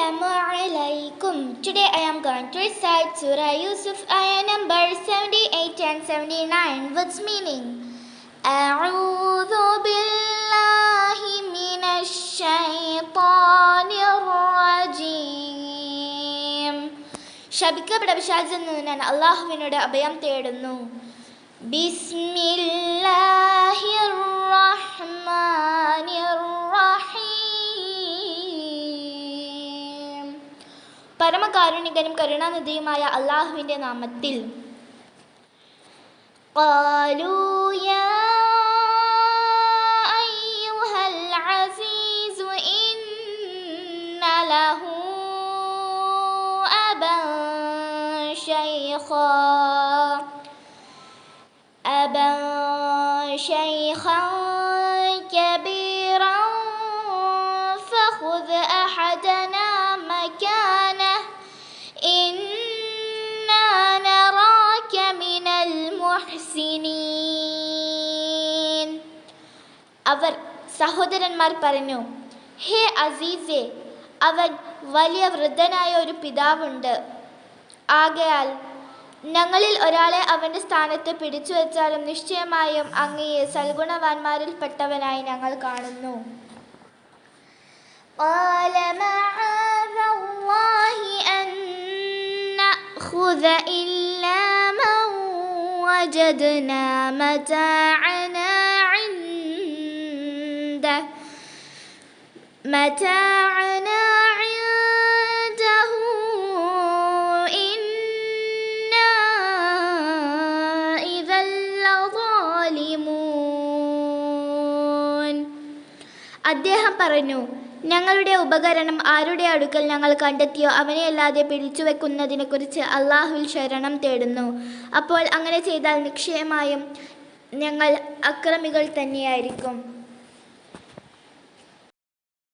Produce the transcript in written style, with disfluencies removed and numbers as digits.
Assalamu alaikum. Today I am going to recite Surah Yusuf, ayah number 78 and 79 with meaning. A'udhu billahi minash shaitanir rajim. ശപിക്കപ്പെട്ട പിശാചിൽ നിന്ന് ഞാൻ അല്ലാഹുവിനോട് അഭയം തേടുന്നു. ബിസ്മില്ലാഹിർ റഹ്മാനിർ റഹീം. പരമകാരുണികനും കരുണാനിധിയുമായ അല്ലാഹുവിൻ്റെ നാമത്തിൽ. ഖാലൂ യാ അയ്യുഹൽ അസീസു ഇന്ന ലഹു അബൻ شيخا كبيرا فخذ أحدنا مكانه إنا نراك من المحسنين. അവർ സഹോദരന്മാർ പറഞ്ഞു, ഹേ അസീസേ, അവൻ വലിയ വൃദ്ധനായ ഒരു പിതാവുണ്ട്. ആകയാൽ ഞങ്ങളിൽ ഒരാളെ അവൻ്റെ സ്ഥാനത്ത് പിടിച്ചു വെച്ചാലും നിശ്ചയമായും അങ്ങയെ സൽഗുണവാന്മാരിൽപ്പെട്ടവനായി ഞങ്ങൾ കാണുന്നു. قال معاذ الله أن نأخذ إلا من وجدنا متاعنا عنده അദ്ദേഹം പറഞ്ഞു, ഞങ്ങളുടെ ഉപകരണം ആരുടെ അടുക്കൽ ഞങ്ങൾ കണ്ടെത്തിയോ അവനെയല്ലാതെ പിടിച്ചുവെക്കുന്നതിനെക്കുറിച്ച് അള്ളാഹുവിൽ ശരണം തേടുന്നു. അപ്പോൾ അങ്ങനെ ചെയ്താൽ നിശ്ചയമായും ഞങ്ങൾ അക്രമികൾ തന്നെയായിരിക്കും.